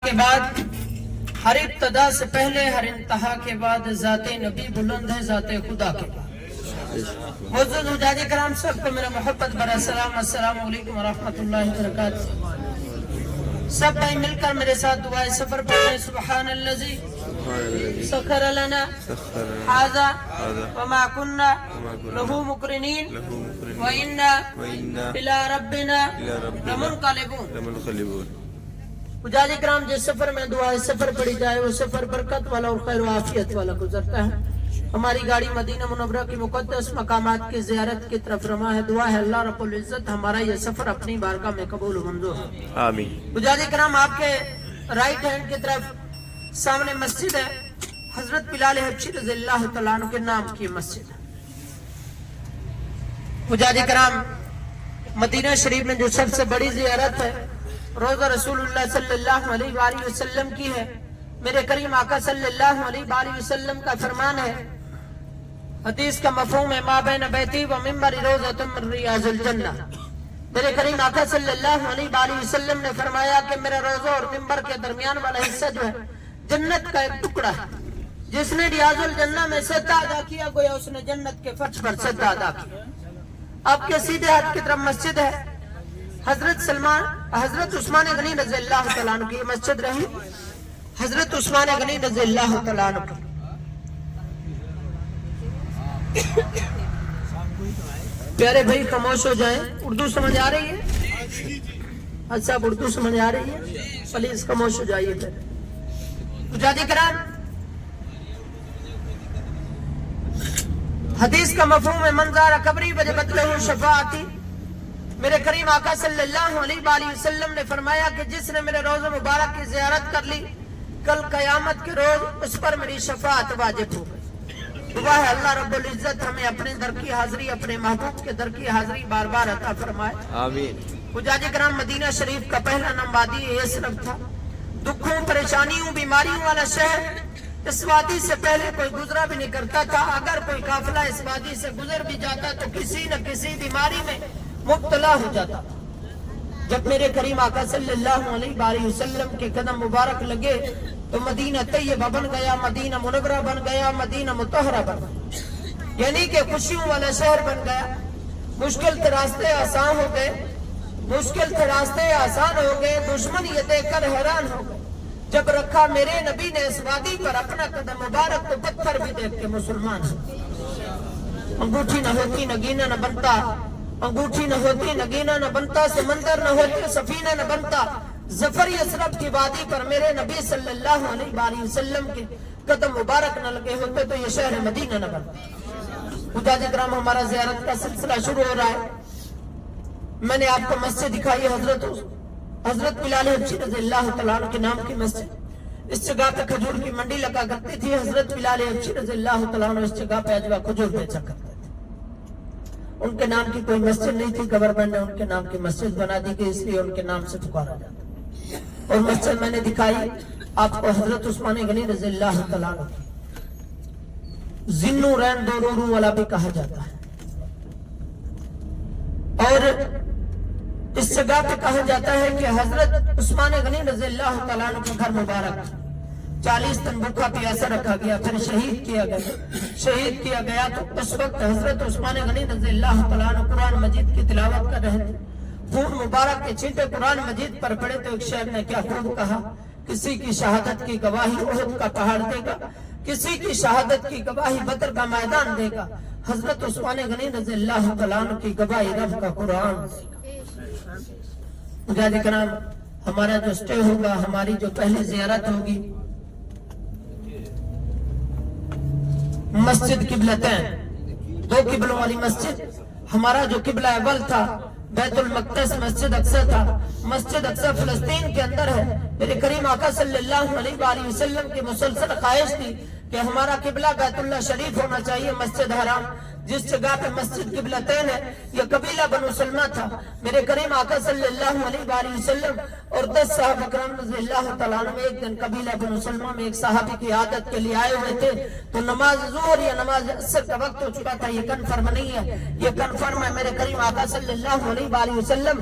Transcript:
کے بعد ہر ابتدا سے پہلے ہر انتہا کے بعد ذات نبی بلند ہے ذات خدا کے بعد۔ معزز حجاج کرام سب کو میرا محبت برا سلام، السلام علیکم ورحمۃ اللہ وبرکاتہ۔ سب بھائی مل کر میرے ساتھ دعائے سفر پڑھیں۔ سبحان الذی سخر لنا ھذا وما كنا له مقرنین وإنا إلی ربنا لمنقلبون۔ حجاج کرام جس سفر میں دعائے سفر پڑھی جائے وہ سفر برکت والا اور خیر و عافیت والا گزرتا ہے۔ ہماری گاڑی مدینہ منورہ کی مقدس مقامات کی زیارت کی طرف رواں ہے۔ دعا ہے اللہ رب العزت ہمارا یہ سفر اپنی بارگاہ میں قبول و منظور ہو، آمین۔ حجاج کرام آپ کے رائٹ ہینڈ کی طرف سامنے مسجد ہے، حضرت بلال حبشی رضی اللہ تعالیٰ عنہ کے نام کی مسجد ہے۔ حجاج کرام مدینہ شریف میں جو سب سے بڑی زیارت ہے روضہ رسول اللہ صلی اللہ علیہ وآلہ وسلم کی ہے۔ میرے کریم آقا صلی اللہ علیہ وآلہ وسلم کا فرمان ہے، حدیث کا مفہوم ہے ما بین بیتی و منبری روضۃ من ریاض الجنہ۔ میرے کریم آقا صلی اللہ علیہ وآلہ وسلم نے فرمایا کہ میرے روضہ اور منبر کے درمیان والا حصہ جو ہے جنت کا ایک ٹکڑا ہے۔ جس نے ریاض الجنہ میں سجدہ ادا کیا گویا اس نے جنت کے فرش پر سجدہ ادا کیا۔ آپ کے سیدھے ہاتھ کی طرف مسجد ہے، حضرت عثمان غنی رضی اللہ تعالیٰ عنہ کی مسجد رہی، حضرت عثمان غنی رضی اللہ تعالیٰ عنہ کی۔ پیارے بھائی خاموش ہو جائیں، اردو سمجھ آ رہی ہے؟ اچھا آپ اردو سمجھ آ رہی ہے؟ پلیز خاموش ہو جائیے پھر۔ حجاج کرام حدیث کا مفہوم ہے من زار قبری وجبت لہ شفاعتی۔ میرے کریم آقا صلی اللہ علیہ وآلہ وسلم نے فرمایا کہ جس نے میرے روضہ مبارک کی زیارت کر لی کل قیامت کے روز اس پر میری شفاعت واجب ہو گئی۔ دعا ہے اللہ رب العزت ہمیں اپنے در کی حاضری، اپنے محبوب کے در کی حاضری بار بار عطا فرمائے، آمین۔ حجاج کرام مدینہ شریف کا پہلا نام وادی یثرب تھا، دکھوں پریشانیوں بیماریوں والا شہر۔ اس وادی سے پہلے کوئی گزرا بھی نہیں کرتا تھا، اگر کوئی قافلہ اس وادی سے گزر بھی جاتا تو کسی نہ کسی بیماری میں مبتلا ہو جاتا تھا۔ جب میرے کریم آقا صلی اللہ علیہ وآلہ وسلم کے قدم مبارک لگے تو مدینہ طیبہ بن گیا، مدینہ منورہ بن گیا، مدینہ مطہرہ بن گیا، یعنی کہ خوشیوں والا شہر بن گیا۔ مشکل تھے راستے آسان ہو گئے، مشکل تھے راستے آسان ہو گئے، دشمن یہ دیکھ کر حیران ہو گئے۔ جب رکھا میرے نبی نے اس وادی پر اپنا قدم مبارک تو پتھر بھی دیکھ کے مسلمان ہو۔ انگوٹھی نہ ہوتی نگینہ نہ بنتا، انگوٹھی نہ ہوتی نگینہ نہ بنتا، سمندر نہ ہوتے سفینہ نہ بنتا، ظفر یثرب کی وادی پر میرے نبی صلی اللہ علیہ وآلہ وسلم کے قدم مبارک نہ لگے ہوتے تو یہ شہر مدینہ نہ بنتا۔ حجاج کرام ہمارا زیارت کا سلسلہ شروع ہو رہا ہے۔ میں نے آپ کو مسجد دکھائی ہے، حضرت بلال حبشی رضی اللہ تعالیٰ عنہ کے نام کی مسجد۔ اس جگہ پہ کھجور کی منڈی لگا کرتی تھی، حضرت بلال حبشی رضی اللہ تعالیٰ عنہ اس جگہ پہ اجوا کھجور بیچا کرتے تھے۔ ان کے نام کی کوئی مسجد نہیں تھی، گورنمنٹ نے ان کے نام کی مسجد بنا دی کہ اس لیے ان کے نام سے پکارا جاتا۔ اور مسجد میں نے دکھائی آپ کو حضرت عثمان غنی رضی اللہ تعالیٰ عنہ کی، ذی-النورین دو نوروں والا بھی کہا جاتا ہے۔ اور اس جگہ پہ کہا جاتا ہے کہ حضرت عثمان غنی رضی اللہ تعالیٰ عنہ کا گھر مبارک 40 دن بھوکا پیاسا رکھا گیا، پھر شہید کیا گیا تو اس وقت حضرت عثمان غنی رضی اللہ تعالیٰ عنہ قرآن مجید کی تلاوت کر رہے تھے۔ خون مبارک کے چھینٹے قرآن مجید پر پڑے تو ایک شعر نے کیا خوب کہا، کسی کی شہادت کی گواہی احد کا پہاڑ دے گا، کسی کی شہادت کی گواہی بدر کا میدان دے گا، حضرت عثمان غنی رضی اللہ تعالیٰ عنہ کی گواہی رب کا قرآن دے گا۔ حجاج کرام ہمارا جو سٹے ہوگا، ہماری جو پہلی زیارت ہوگی مسجد قبلتین، دو قبلوں والی مسجد۔ ہمارا جو قبلہ اول تھا بیت المقدس مسجد اقصی تھا، مسجد اقصی فلسطین کے اندر ہے۔ میرے کریم آقا صلی اللہ علیہ وآلہ وسلم کی مسلسل خواہش تھی کہ ہمارا قبلہ بیت اللہ شریف ہونا چاہیے، مسجد حرام۔ جس جگہ پہ مسجد قبلتین ہے یہ قبیلہ بنو سلمہ تھا۔ میرے کریم آقا صلی اللہ علیہ وآلہ وسلم اور 10 صحابہ کرام رضی اللہ تعالیٰ عنہ ایک دن قبیلہ بنو سلمہ میں ایک صحابی کی عادت کے لیے آئے ہوئے تھے تو نماز ظہر یا نماز عصر کا وقت ہو چکا تھا۔ یہ کنفرم نہیں ہے، یہ کنفرم ہے۔ میرے کریم آقا صلی اللہ علیہ وآلہ وسلم